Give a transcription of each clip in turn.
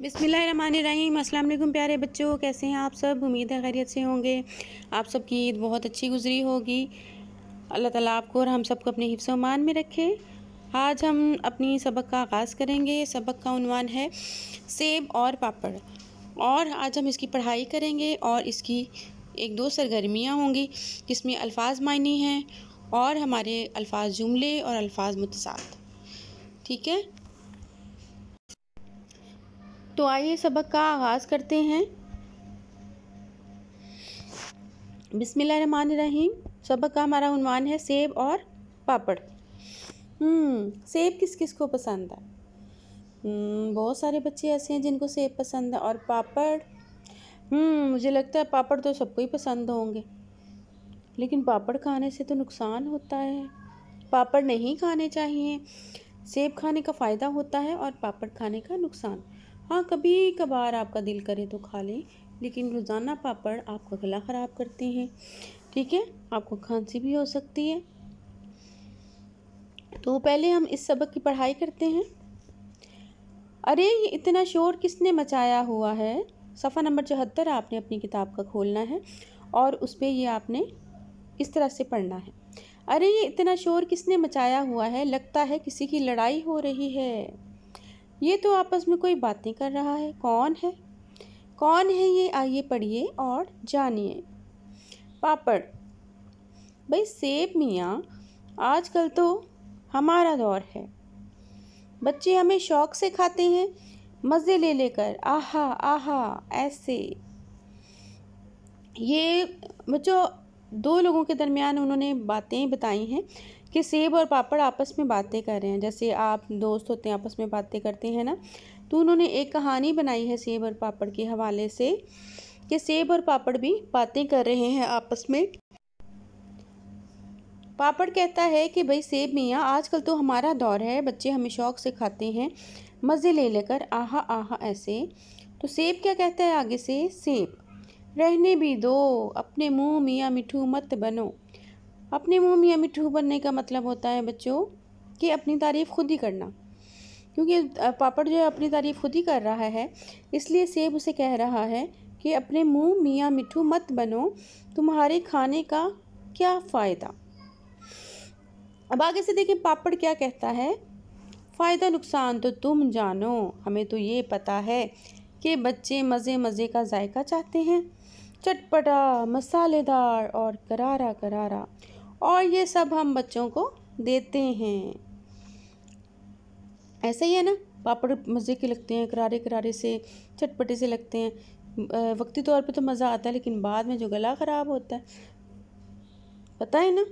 बिस्मिल्लाहिर्रहमानिर्रहीम। अस्सलाम वालेकुम प्यारे बच्चों, कैसे हैं आप सब। उम्मीद है खैरियत से होंगे। आप सबकी ईद बहुत अच्छी गुजरी होगी। अल्लाह ताला आपको और हम सबको अपने हिफ्ज़ व मान में रखे। आज हम अपनी सबक का आगाज़ करेंगे। सबक का उन्वान है सेब और पापड़, और आज हम इसकी पढ़ाई करेंगे और इसकी एक दो सरगर्मियाँ होंगी जिसमें अल्फाज मायनी हैं और हमारे अल्फाज जुमले और अल्फाज मुतसाद। ठीक है, तो आइए सबक का आगाज़ करते हैं। बिस्मिल्लाहिर्रहमानिर्रहीम। सबक का हमारा उन्वान है सेब और पापड़। सेब किस किस को पसंद है? बहुत सारे बच्चे ऐसे हैं जिनको सेब पसंद है। और पापड़, मुझे लगता है पापड़ तो सबको ही पसंद होंगे, लेकिन पापड़ खाने से तो नुकसान होता है। पापड़ नहीं खाने चाहिए। सेब खाने का फ़ायदा होता है और पापड़ खाने का नुकसान। हाँ, कभी कभार आपका दिल करे तो खा लें, लेकिन रोज़ाना पापड़ आपका गला ख़राब करते हैं। ठीक है, आपको खांसी भी हो सकती है। तो पहले हम इस सबक की पढ़ाई करते हैं। अरे, ये इतना शोर किसने मचाया हुआ है? सफ़ा नंबर 74 आपने अपनी किताब का खोलना है और उस पर ये आपने इस तरह से पढ़ना है। अरे, ये इतना शोर किसने मचाया हुआ है? लगता है किसी की लड़ाई हो रही है। ये तो आपस में कोई बातें कर रहा है। कौन है? कौन है ये? आइए पढ़िए और जानिए। पापड़। भाई सेब मियाँ, आजकल तो हमारा दौर है। बच्चे हमें शौक से खाते हैं, मज़े ले लेकर। आहा आहा ऐसे। ये बच्चों दो लोगों के दरमियान उन्होंने बातें बताई हैं कि सेब और पापड़ आपस में बातें कर रहे हैं। जैसे आप दोस्त होते हैं, आपस में बातें करते हैं ना, तो उन्होंने एक कहानी बनाई है सेब और पापड़ के हवाले से कि सेब और पापड़ भी बातें कर रहे हैं आपस में। पापड़ कहता है कि भाई सेब मियाँ, आजकल तो हमारा दौर है, बच्चे हमें शौक से खाते हैं, मज़े ले लेकर। आहा आहा ऐसे। तो सेब क्या कहता है आगे से? सेब, रहने भी दो, अपने मुँह मियाँ मिठू मत बनो। अपने मुँह मियाँ मिठू बनने का मतलब होता है बच्चों कि अपनी तारीफ़ खुद ही करना। क्योंकि पापड़ जो है अपनी तारीफ़ खुद ही कर रहा है, इसलिए सेब उसे कह रहा है कि अपने मुँह मियाँ मिठू मत बनो, तुम्हारे खाने का क्या फ़ायदा। अब आगे से देखिए पापड़ क्या कहता है। फ़ायदा नुकसान तो तुम जानो, हमें तो ये पता है कि बच्चे मज़े मज़े का जायका चाहते हैं, चटपटा, मसालेदार और करारा करारा, और ये सब हम बच्चों को देते हैं। ऐसा ही है ना, पापड़ मज़े के लगते हैं, करारे करारे से, चटपटे से लगते हैं। वक्ती तौर पे तो मज़ा आता है, लेकिन बाद में जो गला ख़राब होता है, पता है ना।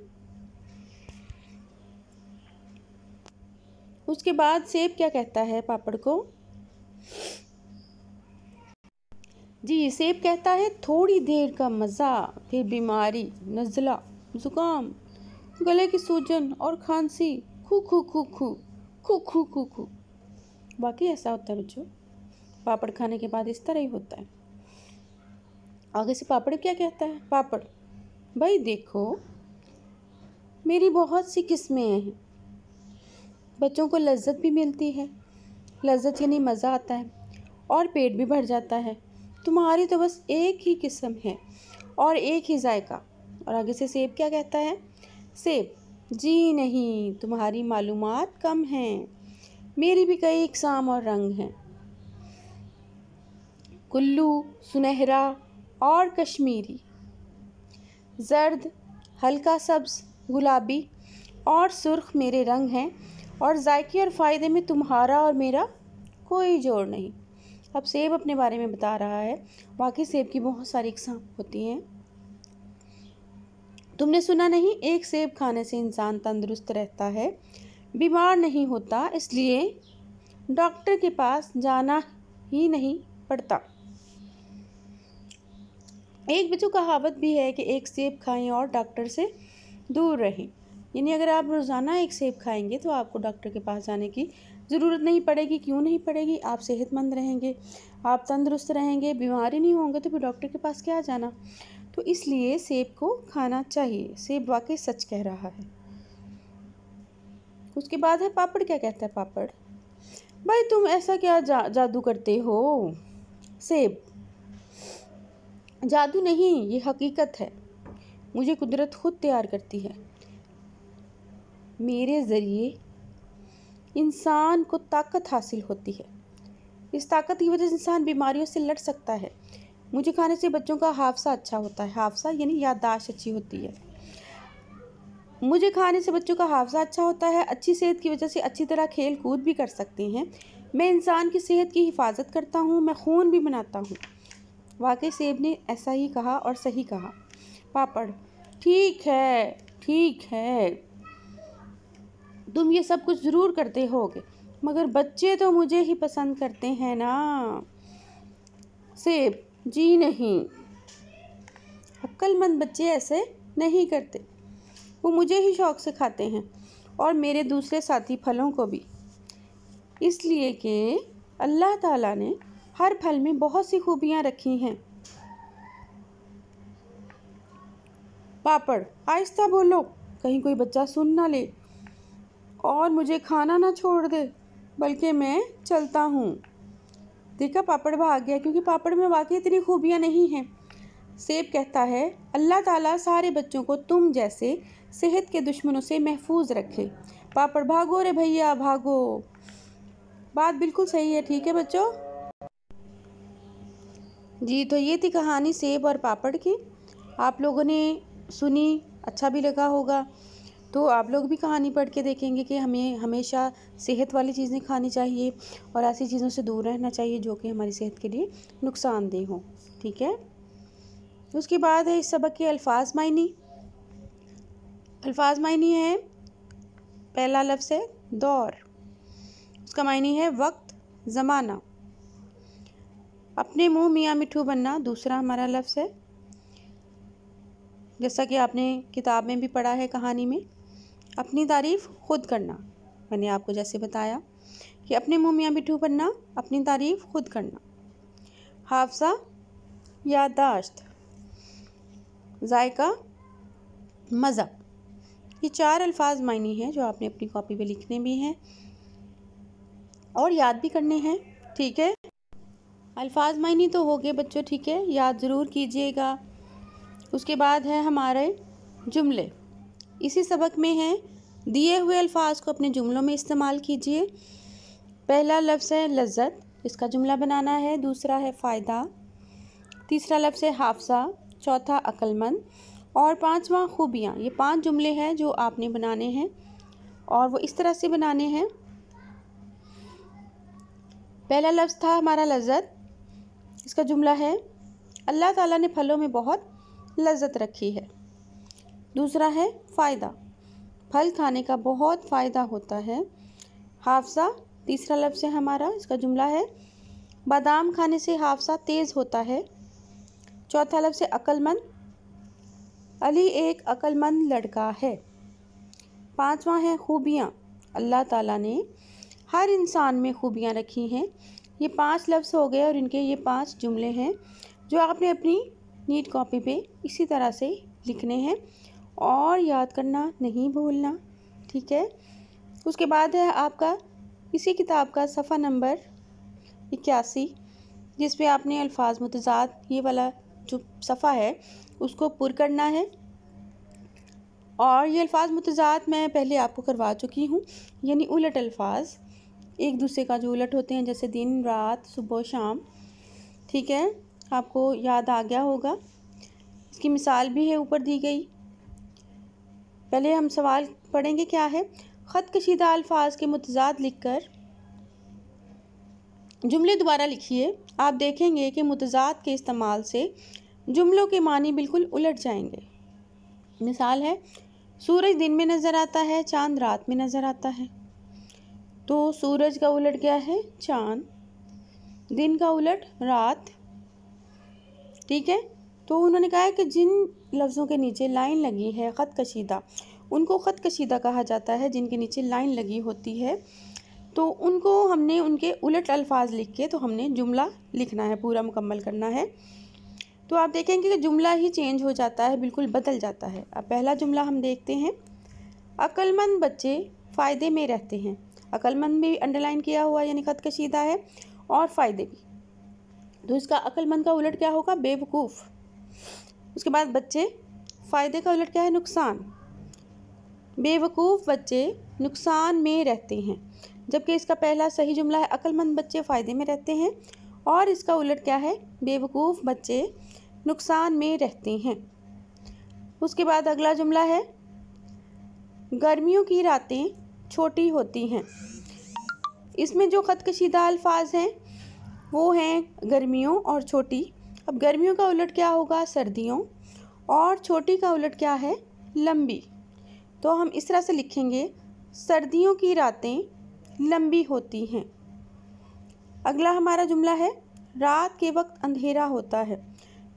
उसके बाद सेब क्या कहता है पापड़ को? जी, सेब कहता है थोड़ी देर का मज़ा, फिर बीमारी, नज़ला, ज़ुकाम, गले की सूजन और खांसी, खू खू खू खू खू खू खू खू। बाकी ऐसा होता है बच्चों, पापड़ खाने के बाद इस तरह ही होता है। आगे से पापड़ क्या कहता है? पापड़, भाई देखो, मेरी बहुत सी किस्में हैं, बच्चों को लज्जत भी मिलती है, लज्जत यानी मज़ा आता है, और पेट भी भर जाता है। तुम्हारी तो बस एक ही किस्म है और एक ही जायका। और आगे से सेब क्या कहता है? सेब, जी नहीं, तुम्हारी मालूमात कम हैं, मेरी भी कई इक़साम और रंग हैं। कुल्लू, सुनहरा और कश्मीरी, जर्द, हल्का सब्ज़, गुलाबी और सुर्ख मेरे रंग हैं, और जायके और फ़ायदे में तुम्हारा और मेरा कोई जोड़ नहीं। अब सेब अपने बारे में बता रहा है। बाकी सेब की बहुत सारी इक़साम होती हैं। तुमने सुना नहीं, एक सेब खाने से इंसान तंदुरुस्त रहता है, बीमार नहीं होता, इसलिए डॉक्टर के पास जाना ही नहीं पड़ता। एक बच्चों कहावत भी है कि एक सेब खाएं और डॉक्टर से दूर रहें। यानी अगर आप रोज़ाना एक सेब खाएंगे तो आपको डॉक्टर के पास जाने की ज़रूरत नहीं पड़ेगी। क्यों नहीं पड़ेगी? आप सेहतमंद रहेंगे, आप तंदुरुस्त रहेंगे, बीमारी नहीं होंगे, तो फिर डॉक्टर के पास क्या जाना। तो इसलिए सेब को खाना चाहिए। सेब वाकई सच कह रहा है। उसके बाद है पापड़ क्या कहता है? पापड़, भाई तुम ऐसा क्या जादू करते हो? सेब: जादू नहीं, ये हकीकत है। मुझे कुदरत खुद तैयार करती है। मेरे ज़रिए इंसान को ताकत हासिल होती है। इस ताकत की वजह से इंसान बीमारियों से लड़ सकता है। मुझे खाने से बच्चों का हाफसा अच्छा होता है। हाफसा यानी याददाश्त अच्छी होती है। मुझे खाने से बच्चों का हाफसा अच्छा होता है। अच्छी सेहत की वजह से अच्छी तरह खेल कूद भी कर सकते हैं। मैं इंसान की सेहत की हिफाजत करता हूँ। मैं खून भी बनाता हूँ। वाकई सेब ने ऐसा ही कहा और सही कहा। पापड़: ठीक है, ठीक है, तुम ये सब कुछ ज़रूर करते होगे, मगर बच्चे तो मुझे ही पसंद करते हैं ना। सेब: जी नहीं, अक्लमंद बच्चे ऐसे नहीं करते। वो मुझे ही शौक से खाते हैं और मेरे दूसरे साथी फलों को भी, इसलिए कि अल्लाह ताला ने हर फल में बहुत सी खूबियाँ रखी हैं। पापड़: आहिस्ता बोलो, कहीं कोई बच्चा सुन ना ले और मुझे खाना ना छोड़ दे, बल्कि मैं चलता हूँ। देखा, पापड़ भाग गया क्योंकि पापड़ में वाकई इतनी खूबियाँ नहीं हैं। सेब कहता है, अल्लाह ताला सारे बच्चों को तुम जैसे सेहत के दुश्मनों से महफूज रखे। पापड़: भागो रे भैया भागो। बात बिल्कुल सही है। ठीक है बच्चों जी, तो ये थी कहानी सेब और पापड़ की। आप लोगों ने सुनी, अच्छा भी लगा होगा। तो आप लोग भी कहानी पढ़ के देखेंगे कि हमें हमेशा सेहत वाली चीज़ें खानी चाहिए और ऐसी चीज़ों से दूर रहना चाहिए जो कि हमारी सेहत के लिए नुकसानदेह हो। ठीक है, उसके बाद है इस सबक के अल्फाज मायनी। अल्फाज मायनी है, पहला लफ्ज़ है दौर, उसका मायनी है वक्त, ज़माना। अपने मुंह मियाँ मिट्ठू बनना दूसरा हमारा लफ्ज़ है, जैसा कि आपने किताब में भी पढ़ा है कहानी में। अपनी तारीफ़ खुद करना, मैंने आपको जैसे बताया कि अपने मुंह मियाँ मिट्ठू बनना, अपनी तारीफ़ खुद करना। हाफसा याददाश्त, जायका मज़ा। ये 4 अल्फाज मायनी हैं जो आपने अपनी कॉपी पे लिखने भी हैं और याद भी करने हैं। ठीक है, अल्फाज मायनी तो हो गए बच्चों। ठीक है, याद ज़रूर कीजिएगा। उसके बाद है हमारे जुमले। इसी सबक में है, दिए हुए अल्फाज को अपने जुमलों में इस्तेमाल कीजिए। पहला लफ्ज़ है लज्जत, इसका जुमला बनाना है। दूसरा है फ़ायदा, तीसरा लफ्ज़ है हाफसा, चौथा अक्लमंद और पांचवा खूबियाँ। ये 5 जुमले हैं जो आपने बनाने हैं और वो इस तरह से बनाने हैं। पहला लफ्ज़ था हमारा लज्जत, इसका जुमला है, अल्लाह ताला ने फलों में बहुत लज्जत रखी है। दूसरा है फ़ायदा, फल खाने का बहुत फ़ायदा होता है। हाफसा, तीसरा लफ्ज़ है हमारा, इसका जुमला है, बादाम खाने से हाफसा तेज़ होता है। चौथा लफ्ज़ है अक्लमंद, अली एक अक्लमंद लड़का है। पांचवा है खूबियाँ, अल्लाह ताला ने हर इंसान में खूबियाँ रखी हैं। ये 5 लफ्ज़ हो गए और इनके ये 5 जुमले हैं जो आपने अपनी नीट कॉपी पे इसी तरह से लिखने हैं और याद करना नहीं भूलना। ठीक है, उसके बाद है आपका इसी किताब का सफ़ा नंबर 81, जिस पे आपने अल्फाज मुतज़ाद, ये वाला जो सफ़ा है उसको पुर करना है। और ये अल्फाज मुतज़ाद मैं पहले आपको करवा चुकी हूँ, यानी उलट अल्फाज, एक दूसरे का जो उलट होते हैं, जैसे दिन रात सुबह शाम। ठीक है, आपको याद आ गया होगा। इसकी मिसाल भी है ऊपर दी गई। पहले हम सवाल पढ़ेंगे, क्या है, ख़त कशीदा अल्फाज के मुतज़ाद लिखकर जुमले दोबारा लिखिए। आप देखेंगे कि मुतज़ाद के इस्तेमाल से जुमलों के मानी बिल्कुल उलट जाएंगे। मिसाल है, सूरज दिन में नज़र आता है, चाँद रात में नज़र आता है। तो सूरज का उलट क्या है, चाँद, दिन का उलट रात। ठीक है, तो उन्होंने कहा है कि जिन लफ्ज़ों के नीचे लाइन लगी है ख़त कशीदा, उनको ख़त कशीदा कहा जाता है। जिनके नीचे लाइन लगी होती है तो उनको हमने उनके उलट अल्फाज लिख के तो हमने जुमला लिखना है, पूरा मुकम्मल करना है। तो आप देखेंगे कि जुमला ही चेंज हो जाता है, बिल्कुल बदल जाता है। अब पहला जुमला हम देखते हैं, अक्लमंद बच्चे फ़ायदे में रहते हैं। अक्लमंद भी अंडरलाइन किया हुआ यानी खत कशीदा है, और फ़ायदे भी। तो इसका अक्लमंद का उलट क्या होगा? बेवकूफ़। उसके बाद बच्चे, फ़ायदे का उलट क्या है? नुकसान। बेवकूफ़ बच्चे नुकसान में रहते हैं, जबकि इसका पहला सही जुमला है अक्लमंद बच्चे फ़ायदे में रहते हैं, और इसका उलट क्या है? बेवकूफ़ बच्चे नुकसान में रहते हैं। उसके बाद अगला जुमला है गर्मियों की रातें छोटी होती हैं। इसमें जो खत कशीदा अल्फाज हैं वो हैं गर्मियों और छोटी। अब गर्मियों का उलट क्या होगा? सर्दियों, और छोटी का उलट क्या है? लंबी। तो हम इस तरह से लिखेंगे, सर्दियों की रातें लंबी होती हैं। अगला हमारा जुमला है रात के वक्त अंधेरा होता है।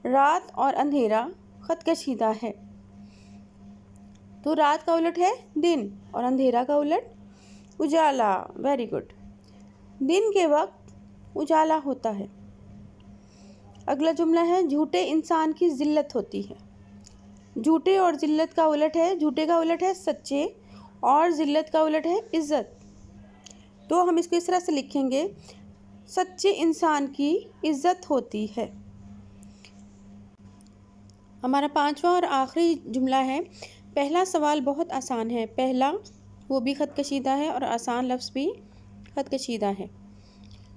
रात और अंधेरा खत कशीदा है, तो रात का उलट है दिन, और अंधेरा का उलट उजाला। Very good. दिन के वक्त उजाला होता है। अगला जुमला है झूठे इंसान की जिल्लत होती है। झूठे और जिल्लत का उलट है, झूठे का उलट है सच्चे, और जिल्लत का उलट है इज़्ज़त। तो हम इसको इस तरह से लिखेंगे, सच्चे इंसान की इज़्ज़त होती है। हमारा पांचवा और आखिरी जुमला है, पहला सवाल बहुत आसान है। पहला वो भी खत कशीदा है और आसान लफ्ज़ भी खत कशीदा है।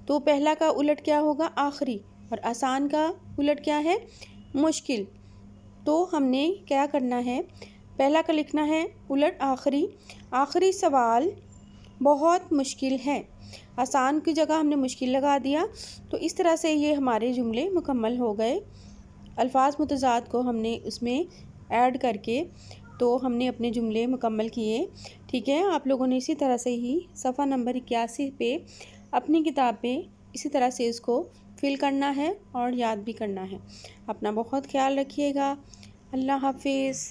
तो पहला का उलट क्या होगा? आखिरी, और आसान का उलट क्या है? मुश्किल। तो हमने क्या करना है? पहला का लिखना है उलट आखिरी। आखिरी सवाल बहुत मुश्किल है। आसान की जगह हमने मुश्किल लगा दिया। तो इस तरह से ये हमारे जुमले मुकम्मल हो गए। अल्फाज मुतज़ाद को हमने उसमें ऐड करके तो हमने अपने जुमले मुकम्मल किए। ठीक है, आप लोगों ने इसी तरह से ही सफ़ा नंबर 81 पे अपनी किताब पे इसी तरह से इसको फिल करना है और याद भी करना है। अपना बहुत ख्याल रखिएगा। अल्लाह हाफिज़।